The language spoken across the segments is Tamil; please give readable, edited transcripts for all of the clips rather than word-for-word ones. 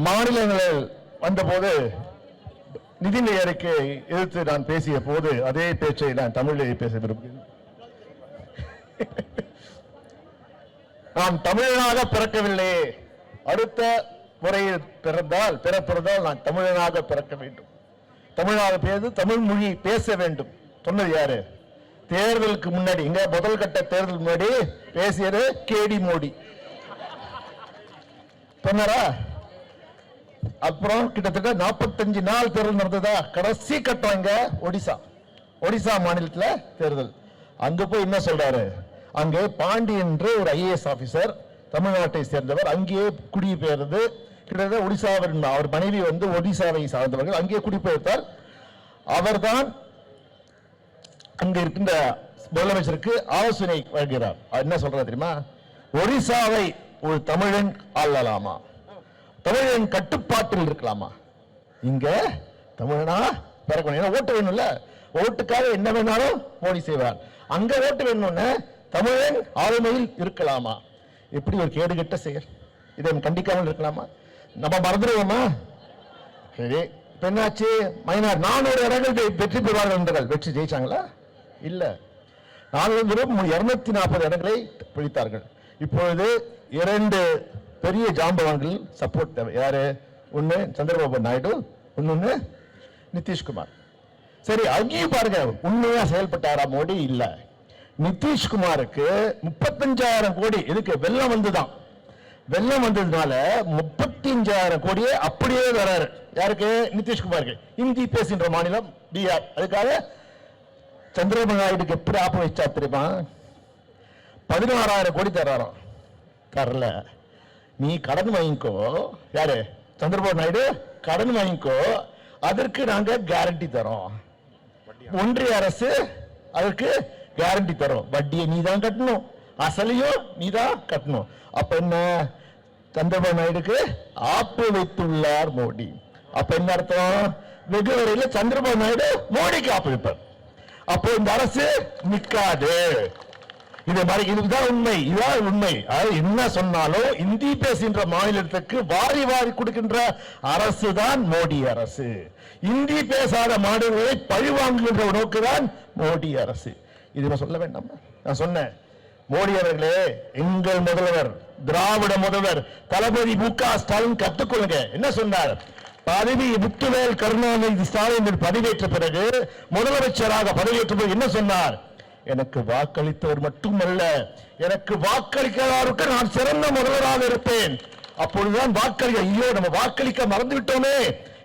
மாநிலங்களில் வந்தபோது நிதிநிலை அறிக்கை எதிர்த்து நான் பேசிய போது அதே பேச்சை நான் தமிழிலேயே பேச விரும்புகிறேன். நான் தமிழனாக பிறக்கவில்லையே, அடுத்த முறையில் பிறப்பிறந்தால் நான் தமிழனாக பிறக்க வேண்டும், தமிழனாக பேச தமிழ் மொழி பேச வேண்டும். சொன்னது யாரு? தேர்தலுக்கு முன்னாடி, இங்க முதல் கட்ட தேர்தல் முன்னாடி பேசியது கேடி மோடி சொன்னாரா? அப்புறம் கிட்டத்தட்ட 45 நாள் தேர்தல் நடந்ததா? கடைசி கட்டம் இங்க ஒடிசா மாநிலத்தில் தேர்தல். அங்க போய் என்ன சொல்றாரு? அங்கே பாண்டி என்று ஒரு IAS ஆபீசர், தமிழ்நாட்டை சேர்ந்தவர், அங்கேயே குடிபெயர்ந்து கிட்டத்தட்ட ஒடிசாவின் அவர் மனைவி ஒடிசாவை சார்ந்தவர்கள், அங்கே குடிபெயர்த்தால் அவர்தான் அங்க இருக்கின்ற முதலமைச்சருக்கு ஆலோசனை வழங்குகிறார். என்ன சொல்றாரு தெரியுமா? ஒடிசாவை ஒரு தமிழன் ஆளலாமா, தமிழன் கட்டுப்பாட்டில் இருக்கலாமா? இங்க தமிழனா பிறக்கணும், ஓட்டு வேணும்ல, ஓட்டுக்காக என்ன வேணாலும் மோடி செய்வார். அங்க ஓட்டு வேணும்னு தமிழன் ஆளுமையில் இருக்கலாமா? எப்படி ஒரு கேடுகட்ட செயல்! இதை கண்டிக்காமல் இருக்கலாமா? நம்ம மறந்துடுவோமா? சரி, என்னாச்சு? மைனார் 400 இடங்கள் வெற்றி பெறுவார்கள் என்றார்கள். வெற்றி ஜெயிச்சாங்களா? இல்ல, 240 இடங்களை பிடித்தார்கள். இப்பொழுது 2 பெரிய ஜாம்பவான்கள் சப்போர்ட் தேவை. யாரு? ஒன்னு சந்திரபாபு நாயுடு, இன்னொன்னு நிதிஷ்குமார். சரி, அங்கேயும் பாருங்க, உண்மையா செயல்பட்டாரா மோடி? இல்ல. நிதிஷ்குமாருக்கு 35,000 கோடி எதுக்கு? வெள்ளம் வந்துதான். வெள்ளம் வந்ததுனால 35,000 கோடியே அப்படியே வராரு. யாருக்கு? நிதிஷ்குமாருக்கு. இந்தி பேசுகின்ற மாநிலம் பீகார். அதுக்காக சந்திரபாபு நாயுடுக்கு எப்படி ஆப்ப வச்சா தெரியுமா? 16,000 கோடி தர்றாராம். தரல. நீ கடன் வாங்கிக்கோ. யாரு? சந்திரபாபு நாயுடு கடன் வாங்கிக்கோ, அதற்கு நாங்க கேரண்டி தரோம். ஒன்றிய அரசு அதற்கு கேரண்டி தரும். வட்டியை நீ தான் கட்டணும், அசலையும் நீ தான் கட்டணும். அப்ப என்ன? சந்திரபாபு நாயுடுக்கு ஆப்பு வைத்துள்ளார் மோடி. அப்ப என்ன அர்த்தம்? வெகு வரையில் சந்திரபாபு நாயுடு மோடிக்கு ஆப்பு வைப்பார். அப்போ இந்த அரசு நிற்காது. இது மாதிரி இதுதான் உண்மை. இதுதான் உண்மை. என்ன சொன்னாலும் இந்தி பேசுகின்ற மாநிலத்துக்கு வாரி வாரி கொடுக்கின்ற அரசு தான் மோடி அரசு. இந்தி பேசாத மாநிலங்களை பழிவாங்குகின்ற நோக்குதான் மோடி அரசு. இது நான் சொல்ல வேண்டாம். நான் சொன்னேன், மோடி அவர்களே, எங்கள் முதல்வர், திராவிட முதல்வர் தளபதி மு.க. ஸ்டாலின் கத்துக்கொள்ளுங்க. என்ன சொன்னார்? பதவி முத்துவேல் கருணாநிதி ஸ்டாலின் பதவியேற்ற பிறகு, முதலமைச்சராக பதவியேற்ற பிறகு என்ன சொன்னார்? எனக்கு வாக்களித்தவர் மட்டுமல்ல, எனக்கு வாக்களிக்காதவருக்கு நான் சிறந்த முதல்வராக இருப்பேன். அப்பொழுதுதான் வாக்களிக்க, ஐயோ நம்ம வாக்களிக்க மறந்துவிட்டோமே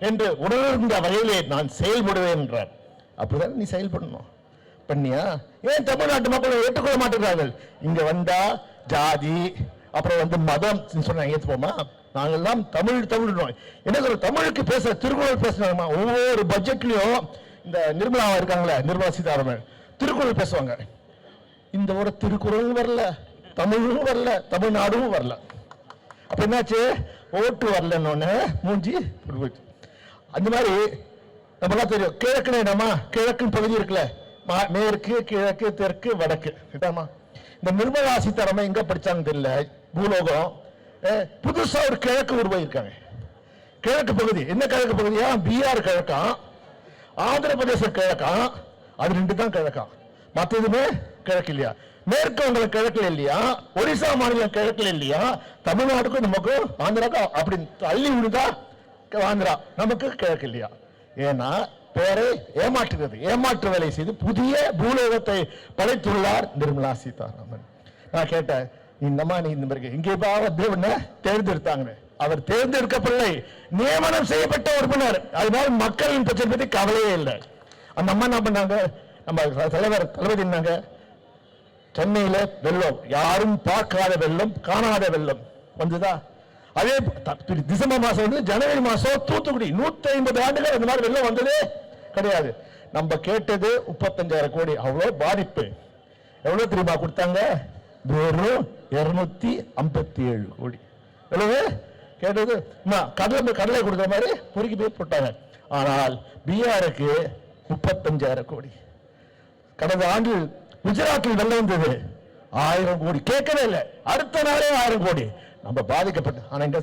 என்று உணர்ந்த வகையிலே நான் செயல்படுவேன் என்றார். அப்படிதான் நீ செயல்படணும். பண்ணியா? ஏன் தமிழ்நாட்டு மக்கள் ஏற்றுக்கொள்ள மாட்டேங்கிறார்கள்? இங்க வந்தா ஜாதி, அப்புறம் மதம் சொன்னா ஏற்றுப்போமா? நாங்கெல்லாம் தமிழ் என்ன சொல்ற? தமிழுக்கு பேச, திருக்குறள் பேசுறாங்கம்மா. ஒவ்வொரு பட்ஜெட்லயும் இந்த நிர்மலா இருக்காங்களே, நிர்மலா சீதாராமன் திருக்குறள் பேசுவாங்க. இந்த ஒரு திருக்குறள் வரல, தமிழும் வரல, தமிழ்நாடும் வரல. அப்ப என்னாச்சு? ஓட்டு வரலன்னு மூஞ்சி. அந்த மாதிரி நம்மளாம் தெரியும். கிழக்குன்னு என்னமா? கிழக்குன்னு பகுதி இருக்குல்ல, மேற்கு, கிழக்கு, தெற்கு, வடக்கு. இந்த நிர்மலா சீதாராமன் எங்க படிச்சாங்க தெரியல, பூலோகம். புதுசா ஒரு கிழக்கு உருவாயிருக்காங்க. கிழக்கு பகுதி என்ன? கிழக்கு பகுதியா? பீகார் கிழக்காம், ஆந்திர பிரதேச கிழக்காம். அது 2 தான் கிழக்காம், மற்ற எதுவுமே கிழக்கு இல்லையா? மேற்கு உங்களுக்கு கிழக்குல இல்லையா? ஒடிசா மாநிலம் கிழக்குல இல்லையா? தமிழ்நாட்டுக்கும் நமக்கும் ஆந்திராக்கும் அப்படி அள்ளி விழுதா ஆந்திரா, நமக்கு கிழக்கு இல்லையா? ஏன்னா பேரை ஏமாற்றுகிறது, ஏமாற்று வேலை செய்து புதிய பூலோகத்தை படைத்துள்ளார் நிர்மலா சீதாராமன். நான் கேட்டேன், இந்தமா நீ இந்த மாதிரி இங்கே தேர்ந்தெடுத்தாங்க. அவர் தேர்ந்தெடுக்கப்படவில்லை, நியமனம் செய்யப்பட்ட உறுப்பினர். அதனால மக்களின் பிரச்சனை பற்றி கவலையே இல்லை. அந்த அம்மா என்ன பண்ணாங்க? நம்ம தலைவர் தளபதி என்னங்க, சென்னையில வெள்ளம், யாரும் பார்க்காத வெள்ளம், காணாத வெள்ளம் வந்துதா? அதே டிசம்பர் மாசம் ஜனவரி மாசம் தூத்துக்குடி 150 ஆண்டுகள் அந்த மாதிரி வெள்ளம் வந்ததே கிடையாது. நம்ம கேட்டது 35,000 கோடி. அவ்வளவு பாதிப்பு. எவ்வளவு தெரியுமா கொடுத்தாங்க? வெறும் 257 கோடி. எவ்வளவு கேட்டது? கடலை கொடுக்குற மாதிரி பொறுக்கி போய் போட்டாங்க. ஆனால் பீகாருக்கு 35,000 கோடி. கடந்த ஆண்டு குஜராத்தில் வெள்ளம் வந்தது 1000 கோடி. கேட்கவே இல்லை. அடுத்த நாளே 1000 கோடி. நம்ம பாதிக்கப்பட்ட. ஆனா எங்க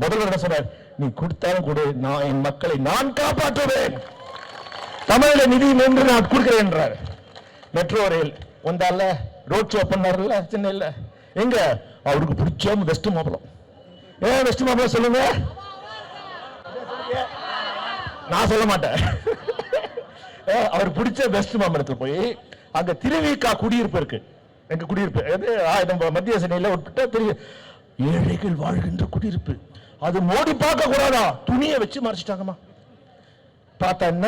முதல்வர் என்ன சொன்னார்? நீ கொடுத்தாலும் கொடு, நான் என் மக்களை நான் காப்பாற்றுவேன், தமிழ்ல நிதி நின்று நான் கொடுக்கிறேன் என்றார். மெட்ரோ ரயில் வந்தால ரோட் ஷோ பண்ணார்ல சென்னையில், எங்க அவருக்கு பிடிச்ச வெஸ்ட் மாம்பழம். ஏன் வெஸ்ட் மாம்பழம் சொல்லுங்க? நான் சொல்ல மாட்டேன். அவர் பிடிச்ச வெஸ்ட் மாம்பழத்தில் போய் அங்க திருவிக்கா குடியிருப்பு இருக்கு, எங்க குடியிருப்பு மத்திய சென்னையில் உட்பட்ட ஏழைகள் வாழ்கின்ற குடியிருப்பு. அது மோடி பார்க்க கூடாதா? துணியை வச்சு மறைச்சிட்டாங்கம்மா. பார்த்தா என்ன,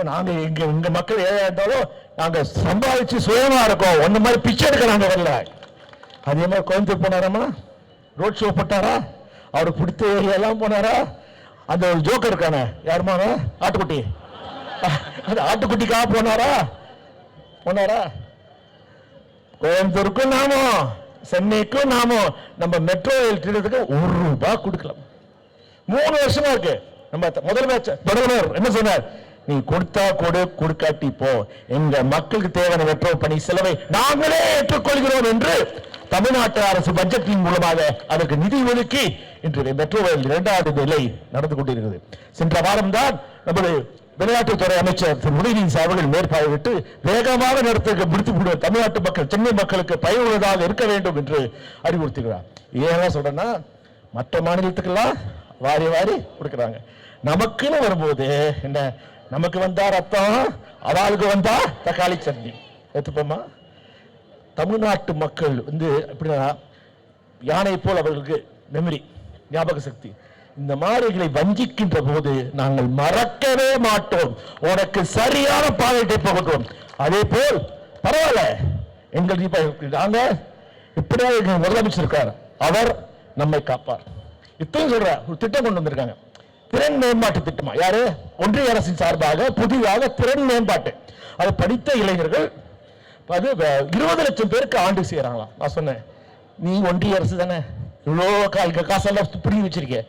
நாங்க எங்க மக்கள் ஏழை இருந்தாலும் நாங்க சம்பாதிச்சு சுயமா இருக்கோம், ஒன்னு மாதிரி பிச்சை எடுக்க நாங்க வரல. அதே மாதிரி கோயம்புத்தூர் போனாராமா, ரோட் ஷோ போட்டாரா, அவருக்கு பிடித்த ஏரியாலாம் போனாரா. அந்த ஒரு ஜோக்கர் இருக்கானே, யாருமா ஆட்டுக்குட்டி, அந்த ஆட்டுக்குட்டிக்காக போனாரா? கோயம்புத்தூருக்கும் நாமும் சென்னைக்கும் நாமும் நம்ம மெட்ரோ ரயில் திட்டத்துக்கு ₹1 கொடுக்கலாம். 3 வருஷமா இருக்கு. நம்ம முதல்வர் என்ன சொன்னார்? நீ கொடுத்தா கொடு, கொடுக்காட்டி போ, எங்க மக்களுக்கு தேவையான மெட்ரோ பணி செலவை நாங்களே ஏற்றுக்கொள்கிறோம் என்று தமிழ்நாட்டு அரசு பட்ஜெட்டின் மூலமாக அதற்கு நிதி ஒதுக்கி இன்று மெட்ரோ ரயில் 2வது நிலை நடந்து கொண்டிருக்கிறது. சென்ற வாரம் தான் நமது விளையாட்டுத்துறை அமைச்சர் திரு உதயநிதி அவர்கள் மேற்பார்வையிட்டு வேகமாக நடத்த முடித்து தமிழ்நாட்டு மக்கள், சென்னை மக்களுக்கு பயனுள்ளதாக இருக்க வேண்டும் என்று அறிவுறுத்துகிறார். ஏன் சொல்றேன்னா, மற்ற மாநிலத்துக்கெல்லாம் வாரி வாரி கொடுக்கிறாங்க, நமக்குன்னு வரும்போது என்ன, நமக்கு வந்தா ரத்தம், அவளுக்கு வந்தா தக்காளி சட்னி எடுத்துப்போமா. தமிழ்நாட்டு மக்கள் எப்படின்னா, யானை போல் அவர்களுக்கு மெமரி, ஞாபக சக்தி. இந்த மாதிரிகளை வஞ்சிக்கின்ற போது நாங்கள் மறக்கவே மாட்டோம், உனக்கு சரியான பாதையை போகட்டும். அதே போல் பரவாயில்ல, எங்கள் நாங்க இப்படியா முதலமைச்சர் இருக்கார், அவர் நம்மை காப்பார். இப்பயும் சொல்ற ஒரு திட்டம் கொண்டு வந்திருக்காங்க, திறன் மேம்பாட்டு திட்டமா. யாரு? ஒன்றிய அரசின் சார்பாக புதிதாக திறன் மேம்பாட்டு. அது படித்த இளைஞர்கள் 20 லட்சம் பேருக்கு ஆண்டு செய்யறாங்களாம். நான் சொன்னேன், நீ ஒன்றிய அரசு தானே, இவ்வளோ காசெல்லாம் பிடிங்கி வச்சிருக்கேன்.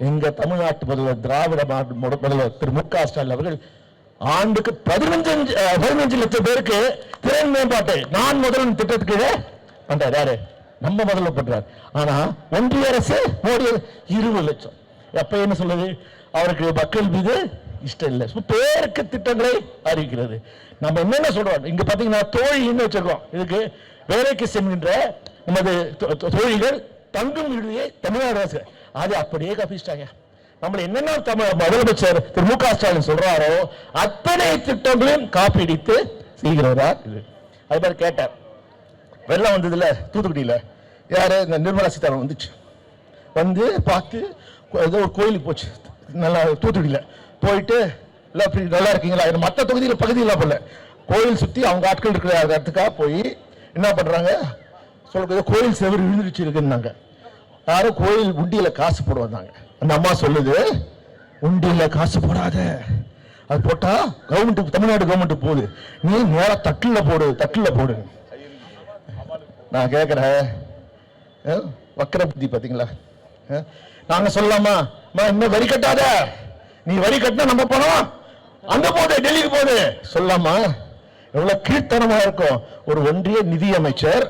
எங்க தமிழ்நாட்டு முதல்வர், திராவிட முதல்வர் திரு மு.க. ஸ்டாலின் அவர்கள் ஆண்டுக்கு 15 லட்சம் பேருக்கு திறன் மேம்பாட்டு நான் முதல்வன் திட்டத்துக்கு பண்றாரு. யாரு? நம்ம முதல்வர் பண்றார். ஆனா ஒன்றிய அரசு மோடி 20 லட்சம். எப்ப என்ன சொல்லுது? அவருக்கு மக்கள் மீது இஷ்டம் இல்லை, பேருக்கு திட்டங்களை அறிவிக்கிறது. நம்ம என்னென்ன சொல்றோம், இங்க பாத்தீங்கன்னா தோழின்னு வச்சிருக்கோம். இதுக்கு வேலைக்கு செல்கின்ற நமது தோழிகள் தங்கும் விடுதியை தமிழ்நாடு அரசு அது அப்படியே காப்பிச்சிட்டாங்க. நம்மள என்னென்ன முதலமைச்சர் திரு மு.க. ஸ்டாலின் சொல்றாரோ அத்தனை திட்டங்களையும் காப்பீடித்து செய்கிறதா இது. அது மாதிரி கேட்டேன், வெள்ளம் வந்ததுல தூத்துக்குடியில யாரு, இந்த நிர்மலா சீதாராமன் வந்துச்சு, வந்து பார்த்து ஏதோ ஒரு கோயிலுக்கு போச்சு, நல்லா தூத்துக்குடியில போயிட்டு நல்லா இருக்கீங்களா, மற்ற தொகுதியில் பகுதியில் போல கோயில் சுத்தி அவங்க ஆட்கள் இருக்கிற இடத்துக்காக போய் என்ன பண்றாங்க, சொல்ல கோயில் செவரு விழுந்துருச்சு இருக்குன்னாங்க. யாரும் கோயில் உண்டியில காசு போட வந்தாங்க. அந்த அம்மா சொல்லுது, உண்டியில காசு போடாத, அது போட்டா கவர்மெண்ட், தமிழ்நாடு கவர்மெண்ட் போகுது, நீ நேர தட்டுல போடு. நான் கேட்கிறேன், வக்கர புத்தி பாத்தீங்களா? நாங்க சொல்லலாமா, இன்னும் வரி கட்டாத, நீ வரி கட்டினா நம்ம பணம் அங்க போகுது, டெல்லிக்கு போகுது சொல்லலாமா? எவ்வளவு கீழ்த்தனமா இருக்கும். ஒரு ஒன்றிய நிதி அமைச்சர்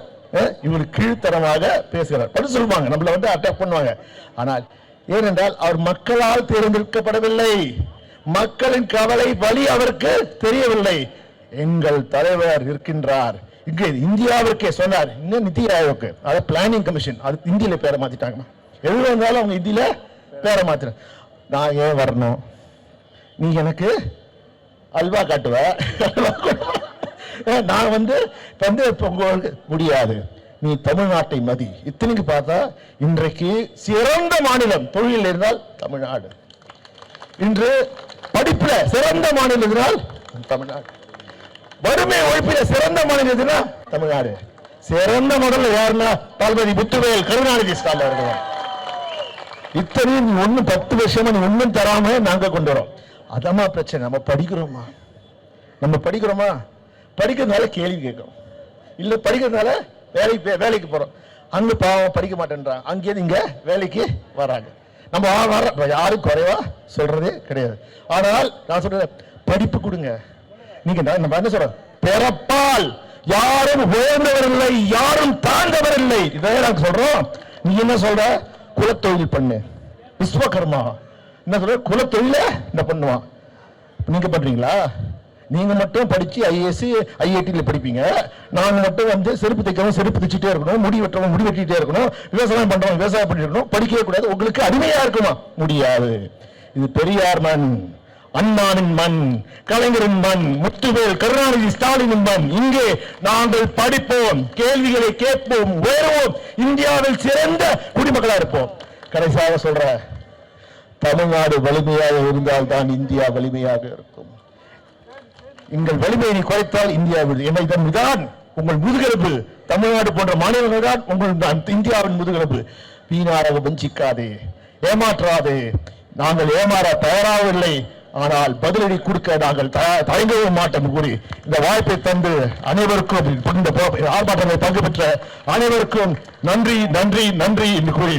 இவர் கீழ்த்தரமாக பேசுகிறார், படி சொல்லுவாங்க, நம்மள அட்டாக் பண்ணுவாங்க. ஆனால் ஏனென்றால் அவர் மக்களால் தேர்ந்தெடுக்கப்படவில்லை, மக்களின் கவலை வலி அவருக்கு தெரியவில்லை. எங்கள் தலைவர் இருக்கின்றார் இங்கே, இந்தியாவிற்கே சொன்னார், இன்னும் நிதி ஆயோக்கு, அதாவது பிளானிங் கமிஷன், அது இந்தியில பேரை மாத்திட்டாங்க. எது வந்தாலும் அவங்க இந்தியில பேரை மாத்திர. நான் ஏன் வரணும், நீ எனக்கு அல்வா காட்டுவ, நான் உங்களுக்கு முடியாது, நீ தமிழ்நாட்டை மதி. இத்தனைக்கு பார்த்தா இன்றைக்கு சிறந்த மாநிலம் தொழில் இருந்தால் தமிழ்நாடு, இன்று படிப்புல சிறந்த மாநிலம் இருந்தால் தமிழ்நாடு, வறுமை ஒழிப்பில சிறந்த மாநிலம் எதுனா தமிழ்நாடு. சிறந்த மாநிலம் யாருன்னா தளபதி முத்துவேல் கருணாநிதி ஸ்டாலின் அவர்கள். இத்தனையும் ஒன்னும் 10 வருஷமா நீ ஒன்னும் தராம நாங்க கொண்டு வரோம். அதமா பிரச்சனை. நம்ம படிக்கிறோமா, படிக்கிறதுனால கேள்வி கேட்கிறோம், இல்ல படிக்கிறதுனால வேலைக்கு போறோம். அங்க பாவம் படிக்க மாட்டேன்றாங்க, அங்கே இங்க வேலைக்கு வராங்க. நம்ம யாரும் குறைவா சொல்றதே கிடையாது. ஆனால் நான் சொல்றேன், படிப்பு கொடுங்க. நீங்க நம்ம என்ன சொல்றோம், பிறப்பால் யாரும் உயர்ந்தவர் இல்லை, யாரும் தாழ்ந்தவர் இல்லை, இதை நாங்க சொல்றோம். நீ என்ன சொல்ற? குலத்தொழில் பண்ணு, விஸ்வகர்மா என்ன சொல்ற? குலத்தொழில என்ன பண்ணுவான். நீங்க பண்றீங்களா? நீங்க மட்டும் படிச்சு ஐஏஎஸ் ஐஐடில படிப்பீங்க, நாங்க மட்டும் வந்து செருப்பு தைக்கிறோம் செருப்பு தைச்சிட்டே இருக்கணும், முடி வெட்டுறோம் முடி வெட்டிட்டே இருக்கணும், விவசாயம் பண்றோம் விவசாயம் பண்ணிட்டு இருக்கணும், படிக்கவே கூடாது. உங்களுக்கு அடிமையா இருக்குமா? முடியாது. இது பெரியார் மண், அண்ணாவின் மண், கலைஞரின் மண், முத்துவேல் கருணாநிதி ஸ்டாலினின் மண். இங்கே நாங்கள் படிப்போம், கேள்விகளை கேட்போம், உயர்வோம், இந்தியாவில் சிறந்த குடிமக்களா இருப்போம். கடைசியாக சொல்ற, தமிழ்நாடு வலிமையாக இருந்தால் தான் இந்தியா வலிமையாக இருக்கும். எங்கள் வலிமையை நீ குறைத்தால் இந்தியா விடு. என்ன இதன் உங்கள் முதுகெலும்பு. தமிழ்நாடு போன்ற மாநிலங்கள் தான் உங்கள் இந்தியாவின் முதுகெலும்பு. வீணாக வஞ்சிக்காதே, ஏமாற்றாதே. நாங்கள் ஏமாற தயாராகவில்லை, ஆனால் பதிலடி கொடுக்க நாங்கள் தயங்கவும் மாட்டோம் கூறி இந்த வாய்ப்பை தந்து அனைவருக்கும் இந்த ஆர்ப்பாட்டத்தில் பங்கு பெற்ற அனைவருக்கும் நன்றி நன்றி நன்றி என்று கூறி